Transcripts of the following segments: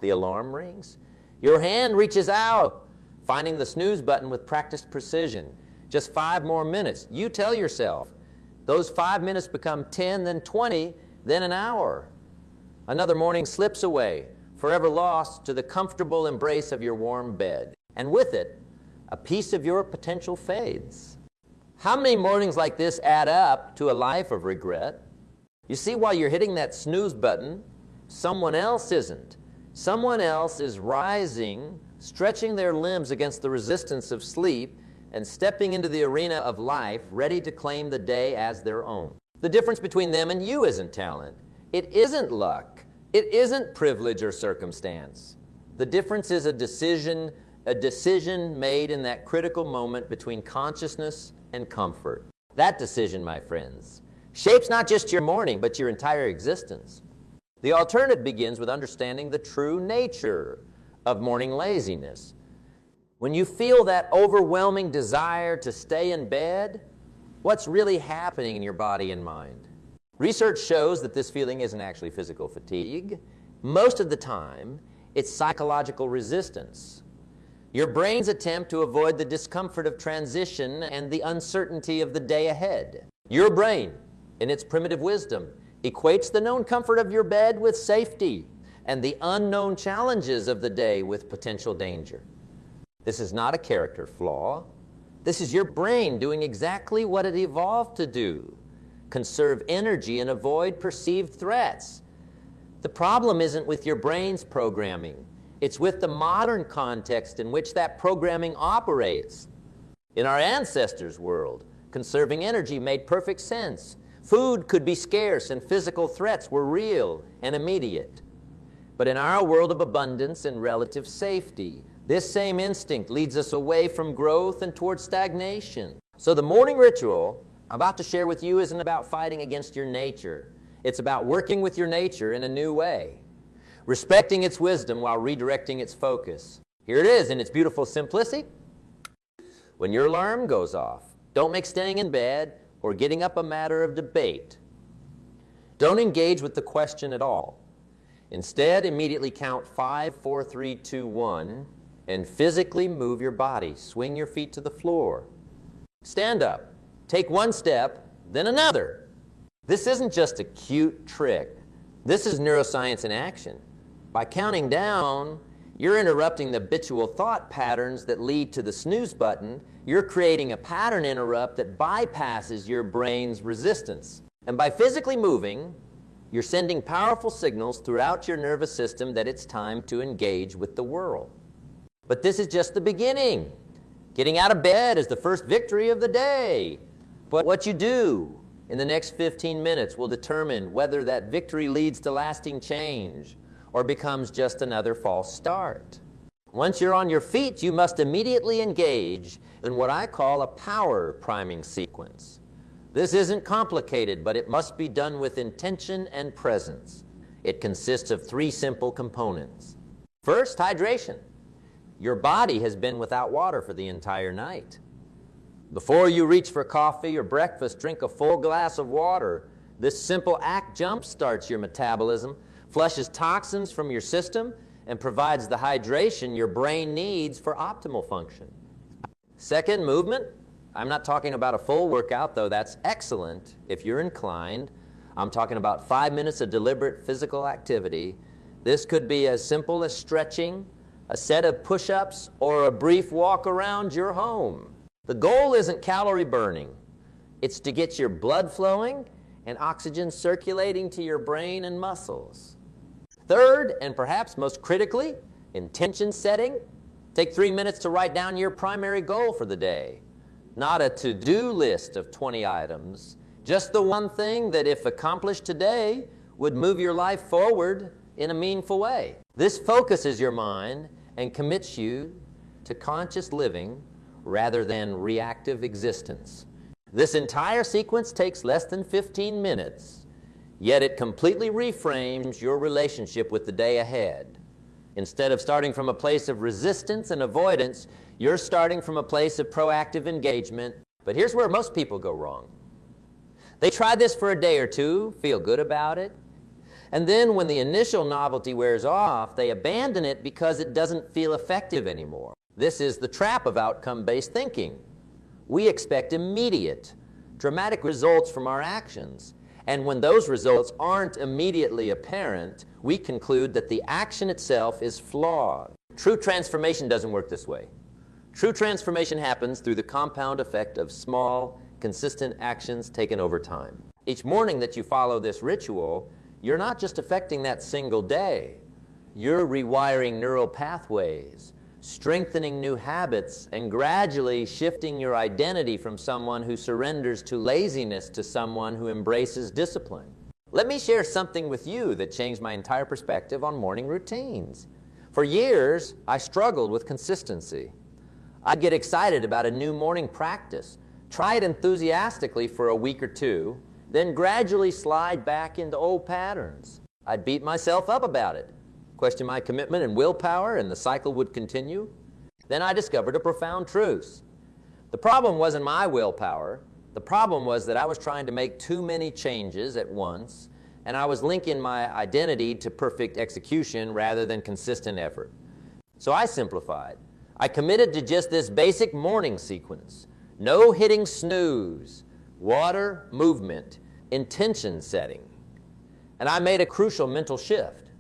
The alarm rings. Your hand reaches out, finding the snooze button with practiced precision. Just 5 more minutes. You tell yourself. Those 5 minutes become 10, then 20, then an hour. Another morning slips away, forever lost to the comfortable embrace of your warm bed. And with it, a piece of your potential fades. How many mornings like this add up to a life of regret? You see, while you're hitting that snooze button, someone else isn't. Someone else is rising, stretching their limbs against the resistance of sleep, and stepping into the arena of life, ready to claim the day as their own. The difference between them and you isn't talent. It isn't luck. It isn't privilege or circumstance. The difference is a decision made in that critical moment between consciousness and comfort. That decision, my friends, shapes not just your morning, but your entire existence. The alternative begins with understanding the true nature of morning laziness. When you feel that overwhelming desire to stay in bed, what's really happening in your body and mind? Research shows that this feeling isn't actually physical fatigue. Most of the time, it's psychological resistance. Your brain's attempt to avoid the discomfort of transition and the uncertainty of the day ahead. Your brain, in its primitive wisdom, equates the known comfort of your bed with safety and the unknown challenges of the day with potential danger. This is not a character flaw. This is your brain doing exactly what it evolved to do: conserve energy and avoid perceived threats. The problem isn't with your brain's programming. It's with the modern context in which that programming operates. In our ancestors' world, conserving energy made perfect sense. Food could be scarce and physical threats were real and immediate. But in our world of abundance and relative safety, this same instinct leads us away from growth and towards stagnation. So the morning ritual I'm about to share with you isn't about fighting against your nature. It's about working with your nature in a new way, respecting its wisdom while redirecting its focus. Here it is in its beautiful simplicity. When your alarm goes off, don't make staying in bed or getting up a matter of debate. Don't engage with the question at all. Instead, immediately count 5, 4, 3, 2, 1, and physically move your body. Swing your feet to the floor. Stand up. Take one step, then another. This isn't just a cute trick. This is neuroscience in action. By counting down, you're interrupting the habitual thought patterns that lead to the snooze button. You're creating a pattern interrupt that bypasses your brain's resistance. And by physically moving, you're sending powerful signals throughout your nervous system that it's time to engage with the world. But this is just the beginning. Getting out of bed is the first victory of the day. But what you do in the next 15 minutes will determine whether that victory leads to lasting change or becomes just another false start. Once you're on your feet, you must immediately engage in what I call a power priming sequence. This isn't complicated, but it must be done with intention and presence. It consists of 3 simple components. First, hydration. Your body has been without water for the entire night. Before you reach for coffee or breakfast, drink a full glass of water. This simple act jump-starts your metabolism, flushes toxins from your system, and provides the hydration your brain needs for optimal function. Second, movement. I'm not talking about a full workout, though that's excellent if you're inclined. I'm talking about 5 minutes of deliberate physical activity. This could be as simple as stretching, a set of push-ups, or a brief walk around your home. The goal isn't calorie burning. It's to get your blood flowing and oxygen circulating to your brain and muscles. Third, and perhaps most critically, intention setting. Take 3 minutes to write down your primary goal for the day. Not a to-do list of 20 items, just the one thing that, if accomplished today, would move your life forward in a meaningful way. This focuses your mind and commits you to conscious living rather than reactive existence. This entire sequence takes less than 15 minutes, yet it completely reframes your relationship with the day ahead. Instead of starting from a place of resistance and avoidance, you're starting from a place of proactive engagement. But here's where most people go wrong. They try this for a day or two, feel good about it, And then when the initial novelty wears off, they abandon it because it doesn't feel effective anymore. This is the trap of outcome-based thinking. We expect immediate, dramatic results from our actions. And when those results aren't immediately apparent, we conclude that the action itself is flawed. True transformation doesn't work this way. True transformation happens through the compound effect of small, consistent actions taken over time. Each morning that you follow this ritual, you're not just affecting that single day. You're rewiring neural pathways, strengthening new habits, and gradually shifting your identity from someone who surrenders to laziness to someone who embraces discipline. Let me share something with you that changed my entire perspective on morning routines. For years, I struggled with consistency. I'd get excited about a new morning practice, try it enthusiastically for a week or two, then gradually slide back into old patterns. I'd beat myself up about it, question my commitment and willpower, and the cycle would continue. Then I discovered a profound truth. The problem wasn't my willpower. The problem was that I was trying to make too many changes at once, and I was linking my identity to perfect execution rather than consistent effort. So I simplified. I committed to just this basic morning sequence. No hitting snooze, water, movement, intention setting. And I made a crucial mental shift.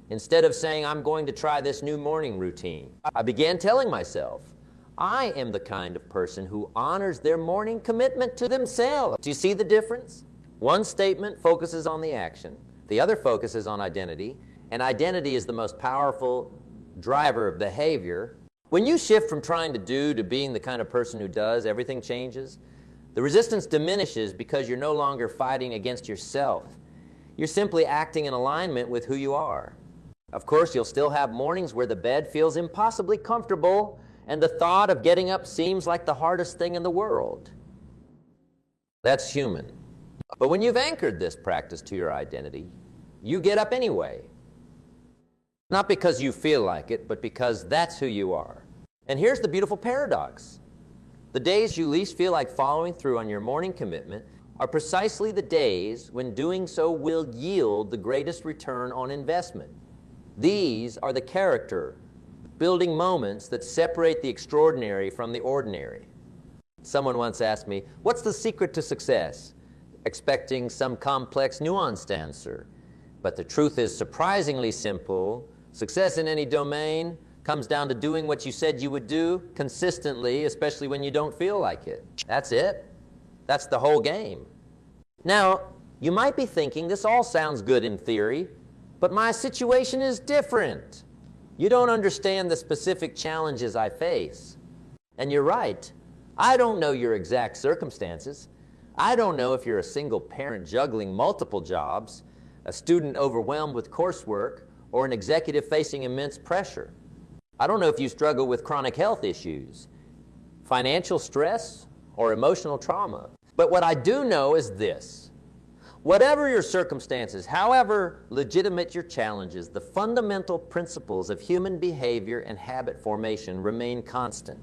Instead of saying, I'm going to try this new morning routine, I began telling myself, I am the kind of person who honors their morning commitment to themselves. Do you see the difference? One statement focuses on the action, the other focuses on identity, and identity is the most powerful driver of behavior. When you shift from trying to do to being the kind of person who does, everything changes. The resistance diminishes because you're no longer fighting against yourself. You're simply acting in alignment with who you are. Of course, you'll still have mornings where the bed feels impossibly comfortable and the thought of getting up seems like the hardest thing in the world. That's human. But when you've anchored this practice to your identity, you get up anyway. Not because you feel like it, but because that's who you are. And here's the beautiful paradox. The days you least feel like following through on your morning commitment are precisely the days when doing so will yield the greatest return on investment. These are the character building moments that separate the extraordinary from the ordinary. Someone once asked me, what's the secret to success? Expecting some complex, nuanced answer. But the truth is surprisingly simple. Success in any domain comes down to doing what you said you would do consistently, especially when you don't feel like it. That's it. That's the whole game. Now, you might be thinking, this all sounds good in theory, but my situation is different. You don't understand the specific challenges I face. And you're right. I don't know your exact circumstances. I don't know if you're a single parent juggling multiple jobs, a student overwhelmed with coursework, or an executive facing immense pressure. I don't know if you struggle with chronic health issues, financial stress, or emotional trauma. But what I do know is this. Whatever your circumstances, however legitimate your challenges, the fundamental principles of human behavior and habit formation remain constant.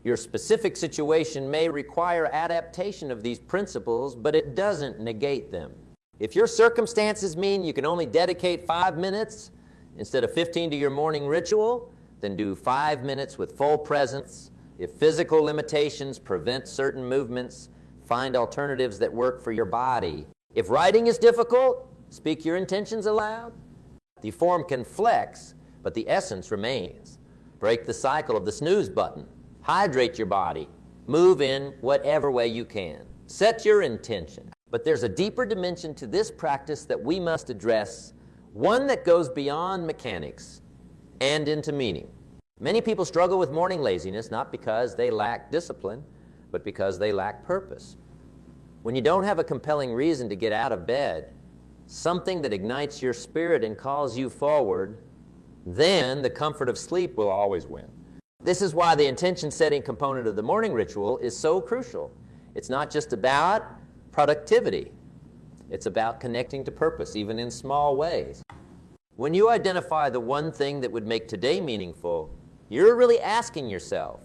Your specific situation may require adaptation of these principles, but it doesn't negate them. If your circumstances mean you can only dedicate 5 minutes instead of 15 to your morning ritual, then do 5 minutes with full presence. If physical limitations prevent certain movements, find alternatives that work for your body. If writing is difficult, speak your intentions aloud. The form can flex, but the essence remains. Break the cycle of the snooze button. Hydrate your body. Move in whatever way you can. Set your intention. But there's a deeper dimension to this practice that we must address, one that goes beyond mechanics and into meaning. Many people struggle with morning laziness not because they lack discipline, but because they lack purpose. When you don't have a compelling reason to get out of bed, something that ignites your spirit and calls you forward, then the comfort of sleep will always win. This is why the intention-setting component of the morning ritual is so crucial. It's not just about productivity. It's about connecting to purpose, even in small ways. When you identify the one thing that would make today meaningful, you're really asking yourself,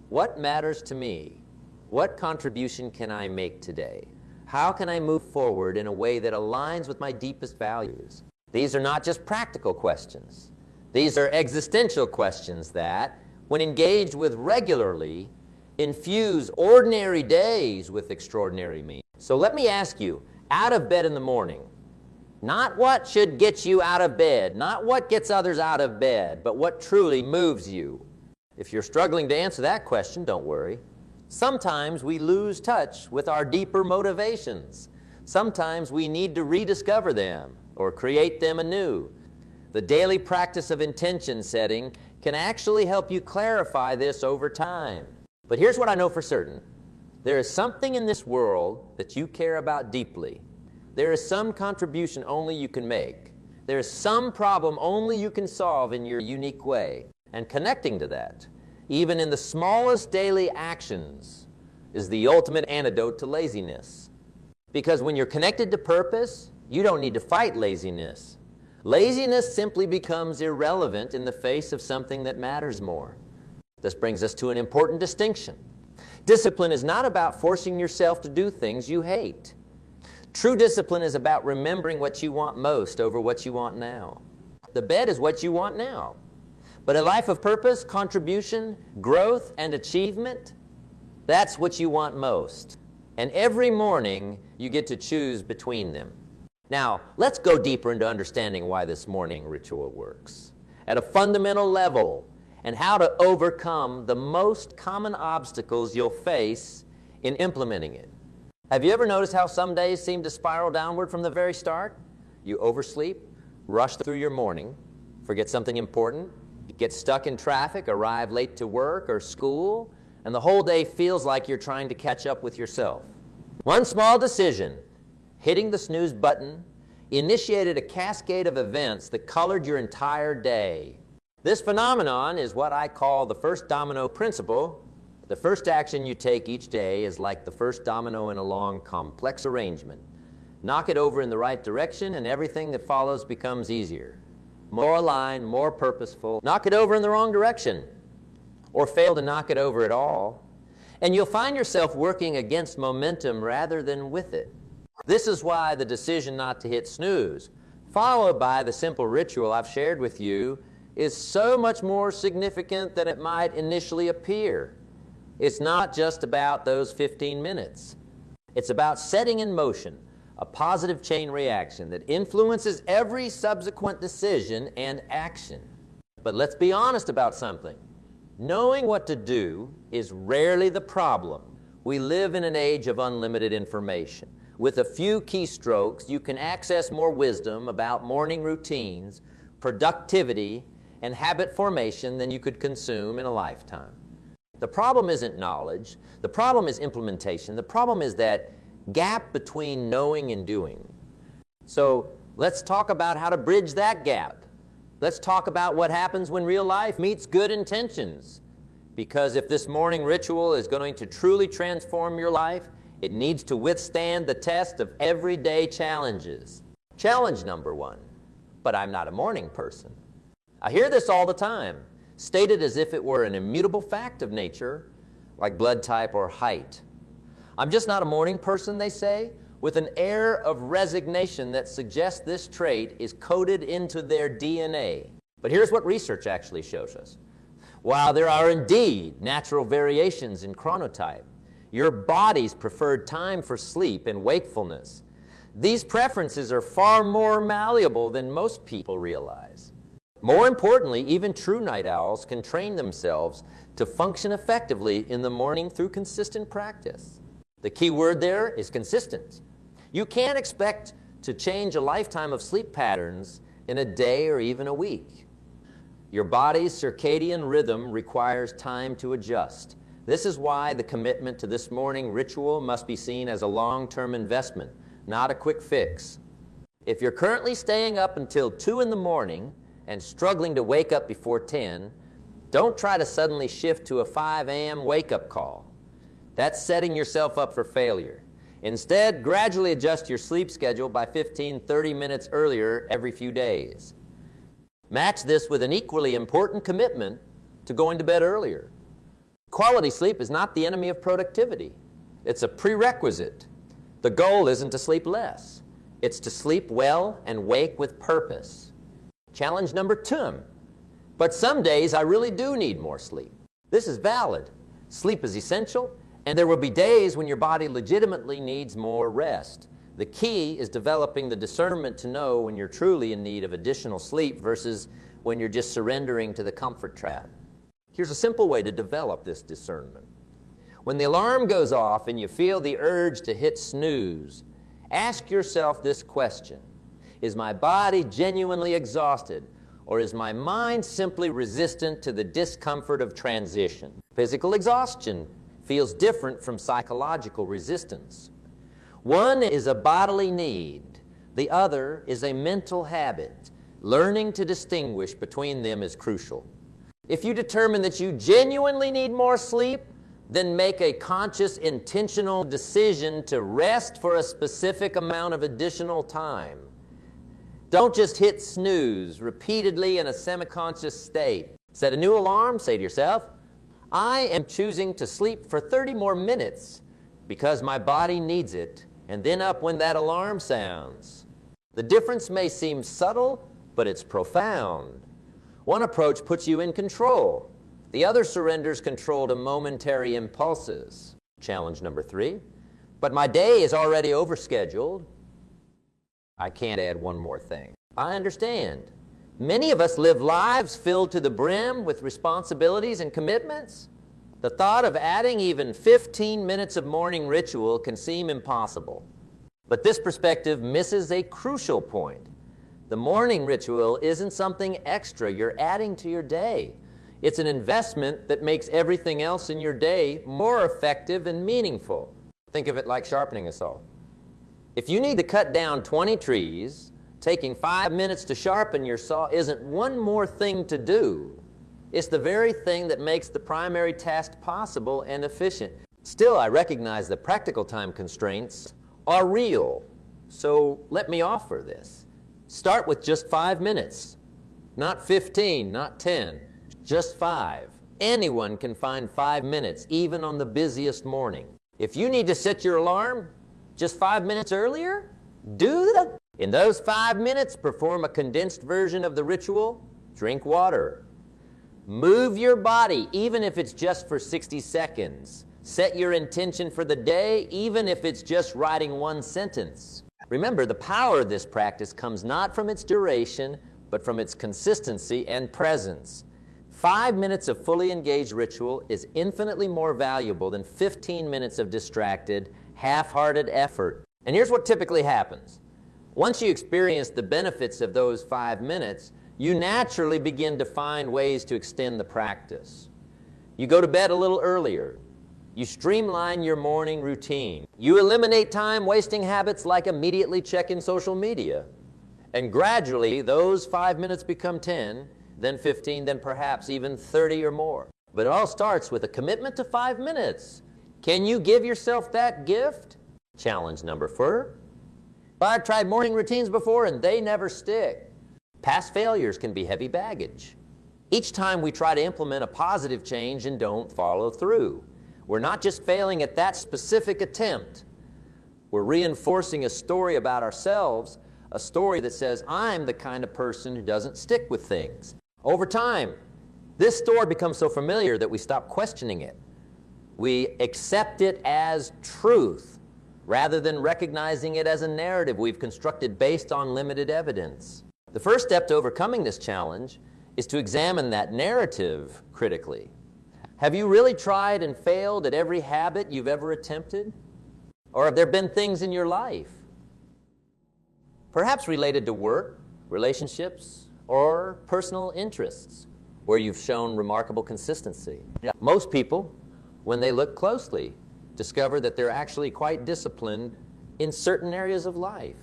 what matters to me? What contribution can I make today? How can I move forward in a way that aligns with my deepest values? These are not just practical questions. These are existential questions that, when engaged with regularly, infuse ordinary days with extraordinary meaning. So let me ask you, out of bed in the morning, not what should get you out of bed, not what gets others out of bed, but what truly moves you. If you're struggling to answer that question, don't worry. Sometimes we lose touch with our deeper motivations. Sometimes we need to rediscover them or create them anew. The daily practice of intention setting can actually help you clarify this over time. But here's what I know for certain. There is something in this world that you care about deeply. There is some contribution only you can make. There is some problem only you can solve in your unique way. And connecting to that, even in the smallest daily actions, is the ultimate antidote to laziness. Because when you're connected to purpose, you don't need to fight laziness. Laziness simply becomes irrelevant in the face of something that matters more. This brings us to an important distinction. Discipline is not about forcing yourself to do things you hate. True discipline is about remembering what you want most over what you want now. The bed is what you want now. But a life of purpose, contribution, growth, and achievement, that's what you want most. And every morning, you get to choose between them. Now, let's go deeper into understanding why this morning ritual works at a fundamental level and how to overcome the most common obstacles you'll face in implementing it. Have you ever noticed how some days seem to spiral downward from the very start? You oversleep, rush through your morning, forget something important, get stuck in traffic, arrive late to work or school, and the whole day feels like you're trying to catch up with yourself. One small decision, hitting the snooze button, initiated a cascade of events that colored your entire day. This phenomenon is what I call the first domino principle. The first action you take each day is like the first domino in a long, complex arrangement. Knock it over in the right direction, and everything that follows becomes easier. More aligned, more purposeful. Knock it over in the wrong direction, or fail to knock it over at all, and you'll find yourself working against momentum rather than with it. This is why the decision not to hit snooze, followed by the simple ritual I've shared with you, is so much more significant than it might initially appear. It's not just about those 15 minutes. It's about setting in motion a positive chain reaction that influences every subsequent decision and action. But let's be honest about something. Knowing what to do is rarely the problem. We live in an age of unlimited information. With a few keystrokes, you can access more wisdom about morning routines, productivity, and habit formation than you could consume in a lifetime. The problem isn't knowledge. The problem is implementation. The problem is that gap between knowing and doing. So let's talk about how to bridge that gap. Let's talk about what happens when real life meets good intentions. Because if this morning ritual is going to truly transform your life, it needs to withstand the test of everyday challenges. Challenge number one, but I'm not a morning person. I hear this all the time, stated as if it were an immutable fact of nature, like blood type or height. I'm just not a morning person, they say, with an air of resignation that suggests this trait is coded into their DNA. But here's what research actually shows us. While there are indeed natural variations in chronotype, your body's preferred time for sleep and wakefulness, these preferences are far more malleable than most people realize. More importantly, even true night owls can train themselves to function effectively in the morning through consistent practice. The key word there is consistent. You can't expect to change a lifetime of sleep patterns in a day or even a week. Your body's circadian rhythm requires time to adjust. This is why the commitment to this morning ritual must be seen as a long-term investment, not a quick fix. If you're currently staying up until 2 in the morning and struggling to wake up before 10, don't try to suddenly shift to a 5 a.m. wake-up call. That's setting yourself up for failure. Instead, gradually adjust your sleep schedule by 15-30 minutes earlier every few days. Match this with an equally important commitment to going to bed earlier. Quality sleep is not the enemy of productivity. It's a prerequisite. The goal isn't to sleep less. It's to sleep well and wake with purpose. Challenge number 2. But some days I really do need more sleep. This is valid. Sleep is essential, and there will be days when your body legitimately needs more rest. The key is developing the discernment to know when you're truly in need of additional sleep versus when you're just surrendering to the comfort trap. Here's a simple way to develop this discernment. When the alarm goes off and you feel the urge to hit snooze, ask yourself this question: is my body genuinely exhausted, or is my mind simply resistant to the discomfort of transition? Physical exhaustion feels different from psychological resistance. One is a bodily need. The other is a mental habit. Learning to distinguish between them is crucial. If you determine that you genuinely need more sleep, then make a conscious, intentional decision to rest for a specific amount of additional time. Don't just hit snooze repeatedly in a semi-conscious state. Set a new alarm. Say to yourself, I am choosing to sleep for 30 more minutes because my body needs it, and then up when that alarm sounds. The difference may seem subtle, but it's profound. One approach puts you in control. The other surrenders control to momentary impulses. Challenge number 3. But my day is already overscheduled. I can't add one more thing. I understand. Many of us live lives filled to the brim with responsibilities and commitments. The thought of adding even 15 minutes of morning ritual can seem impossible. But this perspective misses a crucial point. The morning ritual isn't something extra you're adding to your day. It's an investment that makes everything else in your day more effective and meaningful. Think of it like sharpening a saw. If you need to cut down 20 trees, taking 5 minutes to sharpen your saw isn't one more thing to do. It's the very thing that makes the primary task possible and efficient. Still, I recognize that practical time constraints are real. So let me offer this. Start with just 5 minutes. Not 15, not 10, just 5. Anyone can find 5 minutes, even on the busiest morning. If you need to set your alarm just 5 minutes earlier, do that. In those 5 minutes, perform a condensed version of the ritual. Drink water. Move your body, even if it's just for 60 seconds. Set your intention for the day, even if it's just writing one sentence. Remember, the power of this practice comes not from its duration, but from its consistency and presence. 5 minutes of fully engaged ritual is infinitely more valuable than 15 minutes of distracted, half-hearted effort. And here's what typically happens. Once you experience the benefits of those 5 minutes, you naturally begin to find ways to extend the practice. You go to bed a little earlier. You streamline your morning routine. You eliminate time-wasting habits like immediately checking social media. And gradually, those 5 minutes become 10, then 15, then perhaps even 30 or more. But it all starts with a commitment to 5 minutes. Can you give yourself that gift? Challenge number 4. I've tried morning routines before and they never stick. Past failures can be heavy baggage. Each time we try to implement a positive change and don't follow through. We're not just failing at that specific attempt. We're reinforcing a story about ourselves, a story that says, I'm the kind of person who doesn't stick with things. Over time, this story becomes so familiar that we stop questioning it. We accept it as truth, rather than recognizing it as a narrative we've constructed based on limited evidence. The first step to overcoming this challenge is to examine that narrative critically. Have you really tried and failed at every habit you've ever attempted? Or have there been things in your life, perhaps related to work, relationships, or personal interests, where you've shown remarkable consistency? Most people, when they look closely, discover that they're actually quite disciplined in certain areas of life.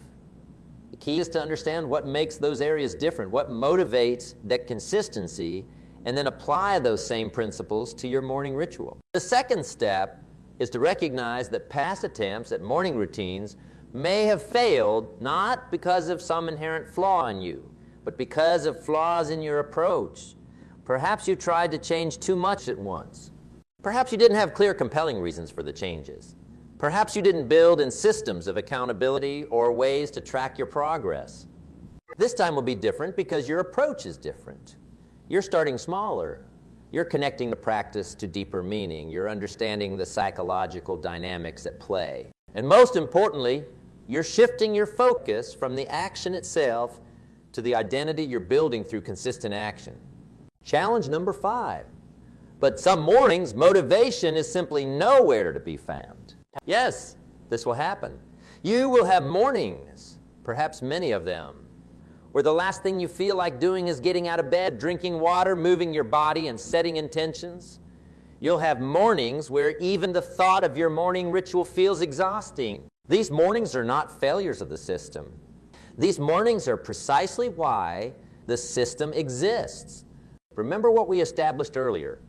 The key is to understand what makes those areas different, what motivates that consistency, and then apply those same principles to your morning ritual. The second step is to recognize that past attempts at morning routines may have failed not because of some inherent flaw in you, but because of flaws in your approach. Perhaps you tried to change too much at once. Perhaps you didn't have clear, compelling reasons for the changes. Perhaps you didn't build in systems of accountability or ways to track your progress. This time will be different because your approach is different. You're starting smaller. You're connecting the practice to deeper meaning. You're understanding the psychological dynamics at play. And most importantly, you're shifting your focus from the action itself to the identity you're building through consistent action. Challenge number 5. But some mornings, motivation is simply nowhere to be found. Yes, this will happen. You will have mornings, perhaps many of them, where the last thing you feel like doing is getting out of bed, drinking water, moving your body, and setting intentions. You'll have mornings where even the thought of your morning ritual feels exhausting. These mornings are not failures of the system. These mornings are precisely why the system exists. Remember what we established earlier.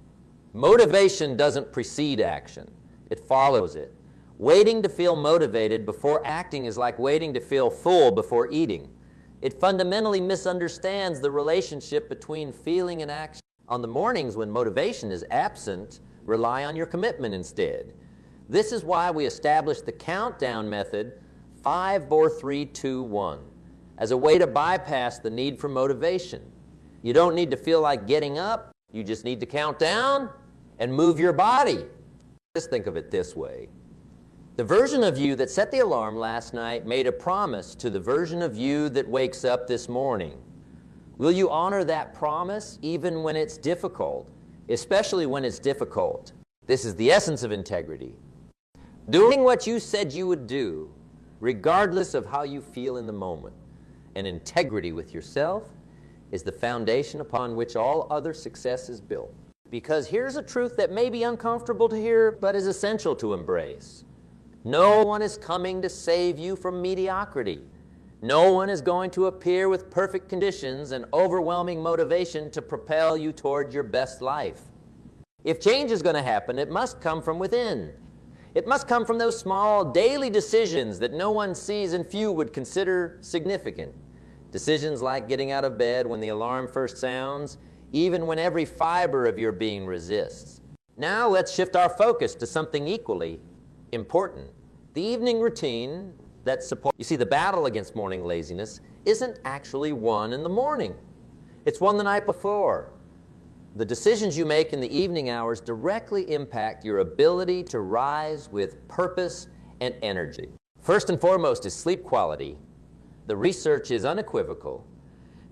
Motivation doesn't precede action. It follows it. Waiting to feel motivated before acting is like waiting to feel full before eating. It fundamentally misunderstands the relationship between feeling and action. On the mornings when motivation is absent, rely on your commitment instead. This is why we established the countdown method 5, 4, 3, 2, 1 as a way to bypass the need for motivation. You don't need to feel like getting up. You just need to count down and move your body. Just think of it this way. The version of you that set the alarm last night made a promise to the version of you that wakes up this morning. Will you honor that promise even when it's difficult, especially when it's difficult? This is the essence of integrity. Doing what you said you would do, regardless of how you feel in the moment. And integrity with yourself is the foundation upon which all other success is built. Because here's a truth that may be uncomfortable to hear, but is essential to embrace. No one is coming to save you from mediocrity. No one is going to appear with perfect conditions and overwhelming motivation to propel you toward your best life. If change is going to happen, it must come from within. It must come from those small daily decisions that no one sees and few would consider significant. Decisions like getting out of bed when the alarm first sounds, even when every fiber of your being resists. Now let's shift our focus to something equally important. The evening routine that supports... You see, the battle against morning laziness isn't actually won in the morning. It's won the night before. The decisions you make in the evening hours directly impact your ability to rise with purpose and energy. First and foremost is sleep quality. The research is unequivocal.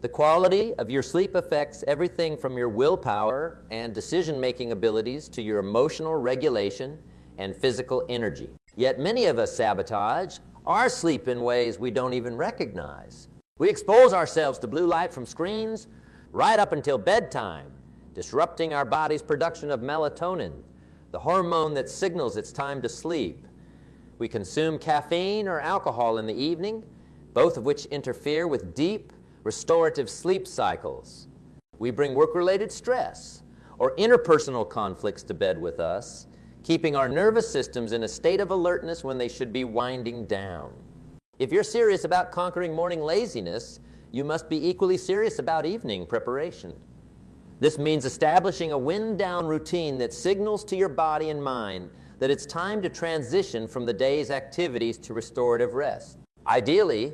The quality of your sleep affects everything from your willpower and decision-making abilities to your emotional regulation and physical energy. Yet many of us sabotage our sleep in ways we don't even recognize. We expose ourselves to blue light from screens right up until bedtime, disrupting our body's production of melatonin, the hormone that signals it's time to sleep. We consume caffeine or alcohol in the evening, both of which interfere with deep, restorative sleep cycles. We bring work-related stress or interpersonal conflicts to bed with us, keeping our nervous systems in a state of alertness when they should be winding down. If you're serious about conquering morning laziness, you must be equally serious about evening preparation. This means establishing a wind-down routine that signals to your body and mind that it's time to transition from the day's activities to restorative rest. Ideally,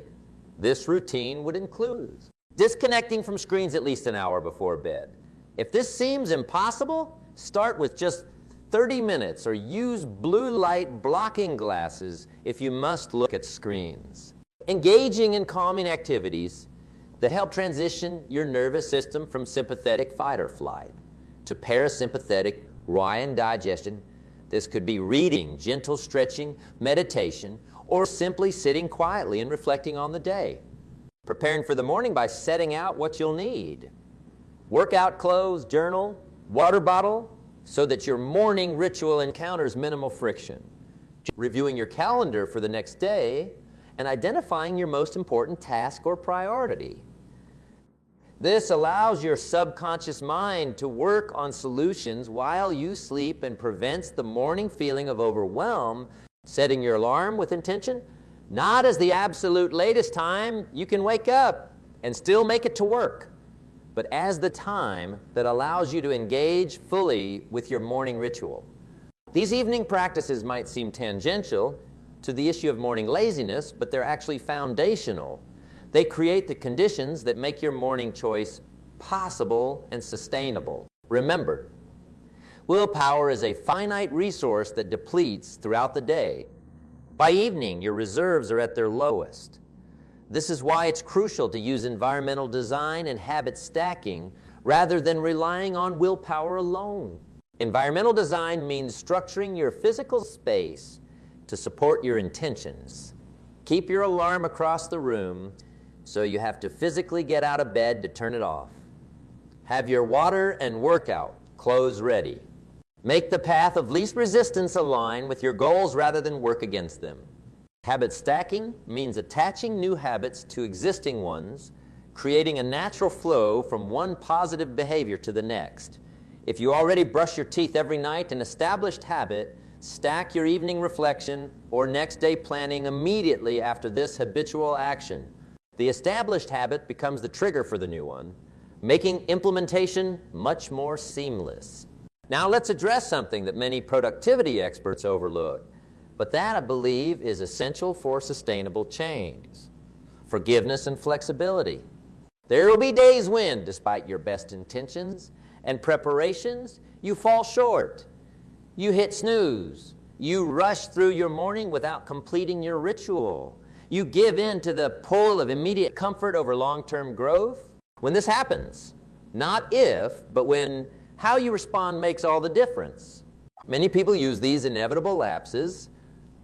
this routine would include disconnecting from screens at least an hour before bed. If this seems impossible, start with just 30 minutes or use blue light blocking glasses if you must look at screens. Engaging in calming activities that help transition your nervous system from sympathetic fight or flight to parasympathetic rewire digestion. This could be reading, gentle stretching, meditation, or simply sitting quietly and reflecting on the day. Preparing for the morning by setting out what you'll need. Workout clothes, journal, water bottle, so that your morning ritual encounters minimal friction. Reviewing your calendar for the next day and identifying your most important task or priority. This allows your subconscious mind to work on solutions while you sleep and prevents the morning feeling of overwhelm. Setting your alarm with intention, not as the absolute latest time you can wake up and still make it to work, but as the time that allows you to engage fully with your morning ritual. These evening practices might seem tangential to the issue of morning laziness, but they're actually foundational. They create the conditions that make your morning choice possible and sustainable. Remember, willpower is a finite resource that depletes throughout the day. By evening, your reserves are at their lowest. This is why it's crucial to use environmental design and habit stacking rather than relying on willpower alone. Environmental design means structuring your physical space to support your intentions. Keep your alarm across the room so you have to physically get out of bed to turn it off. Have your water and workout clothes ready. Make the path of least resistance align with your goals rather than work against them. Habit stacking means attaching new habits to existing ones, creating a natural flow from one positive behavior to the next. If you already brush your teeth every night, an established habit, stack your evening reflection or next day planning immediately after this habitual action. The established habit becomes the trigger for the new one, making implementation much more seamless. Now let's address something that many productivity experts overlook, but that, I believe, is essential for sustainable change: forgiveness and flexibility. There will be days when, despite your best intentions and preparations, you fall short. You hit snooze. You rush through your morning without completing your ritual. You give in to the pull of immediate comfort over long-term growth. When this happens, not if, but when, how you respond makes all the difference. Many people use these inevitable lapses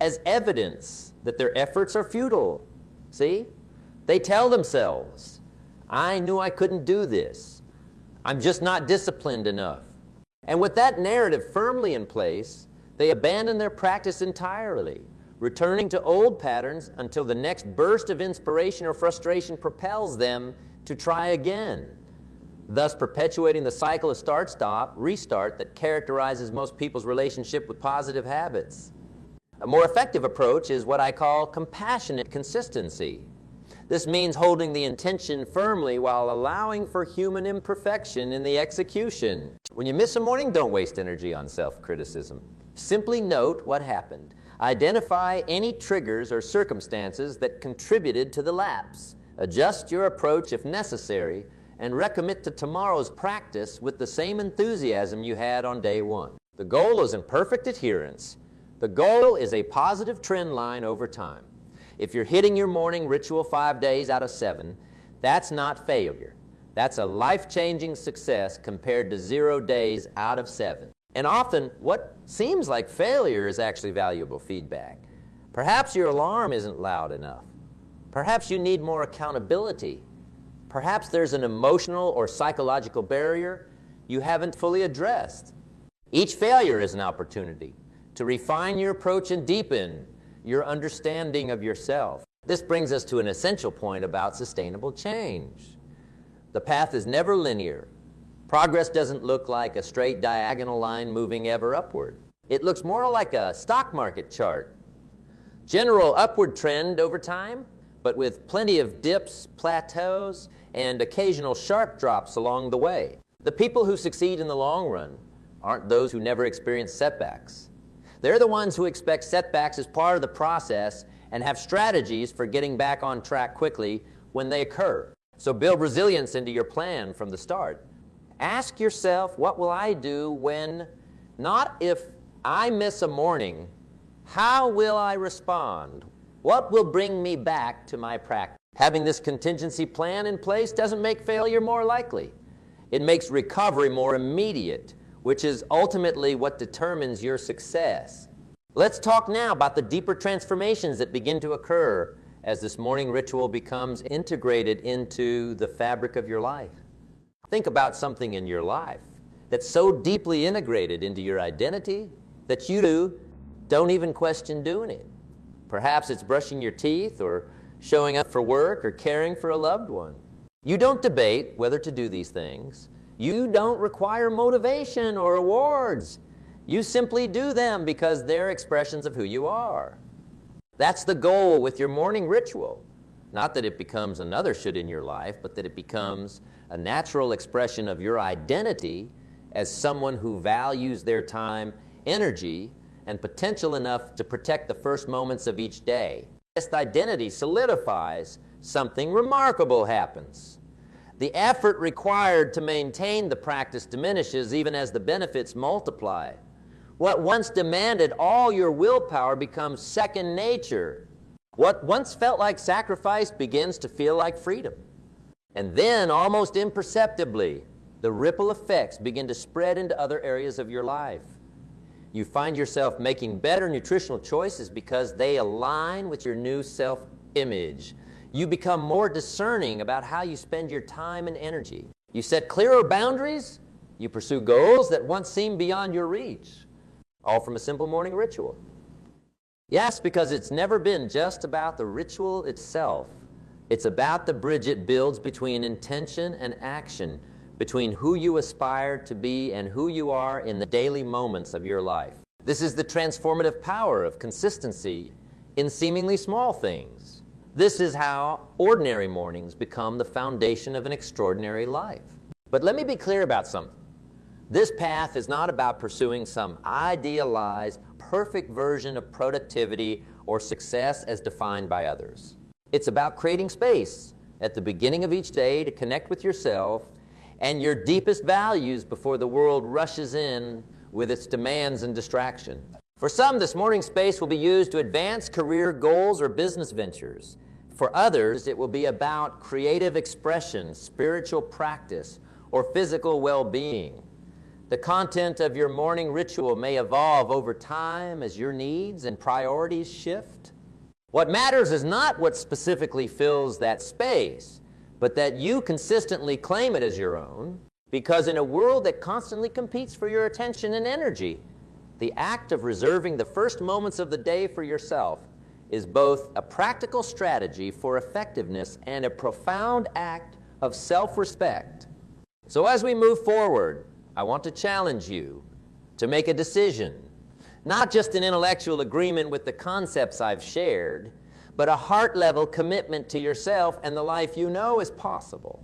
as evidence that their efforts are futile. See? They tell themselves, I knew I couldn't do this. I'm just not disciplined enough. And with that narrative firmly in place, they abandon their practice entirely, returning to old patterns until the next burst of inspiration or frustration propels them to try again, thus perpetuating the cycle of start-stop, restart that characterizes most people's relationship with positive habits. A more effective approach is what I call compassionate consistency. This means holding the intention firmly while allowing for human imperfection in the execution. When you miss a morning, don't waste energy on self-criticism. Simply note what happened. Identify any triggers or circumstances that contributed to the lapse. Adjust your approach if necessary, and recommit to tomorrow's practice with the same enthusiasm you had on day one. The goal isn't perfect adherence. The goal is a positive trend line over time. If you're hitting your morning ritual 5 days out of 7, that's not failure. That's a life-changing success compared to 0 days out of 7. And often, what seems like failure is actually valuable feedback. Perhaps your alarm isn't loud enough. Perhaps you need more accountability. Perhaps there's an emotional or psychological barrier you haven't fully addressed. Each failure is an opportunity to refine your approach and deepen your understanding of yourself. This brings us to an essential point about sustainable change. The path is never linear. Progress doesn't look like a straight diagonal line moving ever upward. It looks more like a stock market chart. General upward trend over time, but with plenty of dips, plateaus, and occasional sharp drops along the way. The people who succeed in the long run aren't those who never experience setbacks. They're the ones who expect setbacks as part of the process and have strategies for getting back on track quickly when they occur. So build resilience into your plan from the start. Ask yourself, what will I do when, not if I miss a morning, how will I respond? What will bring me back to my practice? Having this contingency plan in place doesn't make failure more likely. It makes recovery more immediate, which is ultimately what determines your success. Let's talk now about the deeper transformations that begin to occur as this morning ritual becomes integrated into the fabric of your life. Think about something in your life that's so deeply integrated into your identity that you don't even question doing it. Perhaps it's brushing your teeth or showing up for work or caring for a loved one. You don't debate whether to do these things. You don't require motivation or awards. You simply do them because they're expressions of who you are. That's the goal with your morning ritual. Not that it becomes another should in your life, but that it becomes a natural expression of your identity as someone who values their time, energy, and potential enough to protect the first moments of each day. This identity solidifies, something remarkable happens. The effort required to maintain the practice diminishes even as the benefits multiply. What once demanded all your willpower becomes second nature. What once felt like sacrifice begins to feel like freedom. And then, almost imperceptibly, the ripple effects begin to spread into other areas of your life. You find yourself making better nutritional choices because they align with your new self-image. You become more discerning about how you spend your time and energy. You set clearer boundaries. You pursue goals that once seemed beyond your reach. All from a simple morning ritual. Yes, because it's never been just about the ritual itself. It's about the bridge it builds between intention and action, between who you aspire to be and who you are in the daily moments of your life. This is the transformative power of consistency in seemingly small things. This is how ordinary mornings become the foundation of an extraordinary life. But let me be clear about something. This path is not about pursuing some idealized, perfect version of productivity or success as defined by others. It's about creating space at the beginning of each day to connect with yourself and your deepest values before the world rushes in with its demands and distraction. For some, this morning space will be used to advance career goals or business ventures. For others, it will be about creative expression, spiritual practice, or physical well-being. The content of your morning ritual may evolve over time as your needs and priorities shift. What matters is not what specifically fills that space, but that you consistently claim it as your own, because in a world that constantly competes for your attention and energy, the act of reserving the first moments of the day for yourself is both a practical strategy for effectiveness and a profound act of self-respect. So as we move forward, I want to challenge you to make a decision, not just an intellectual agreement with the concepts I've shared, but a heart-level commitment to yourself and the life you know is possible.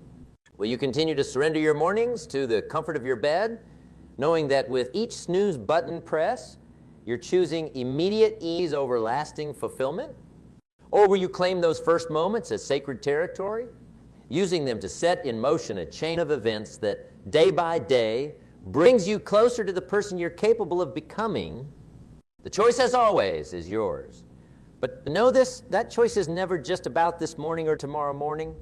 Will you continue to surrender your mornings to the comfort of your bed, knowing that with each snooze button press, you're choosing immediate ease over lasting fulfillment? Or will you claim those first moments as sacred territory, using them to set in motion a chain of events that day by day brings you closer to the person you're capable of becoming? The choice, as always, is yours. But know this, that choice is never just about this morning or tomorrow morning.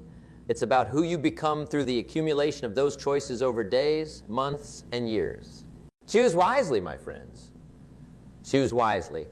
It's about who you become through the accumulation of those choices over days, months, and years. Choose wisely, my friends. Choose wisely.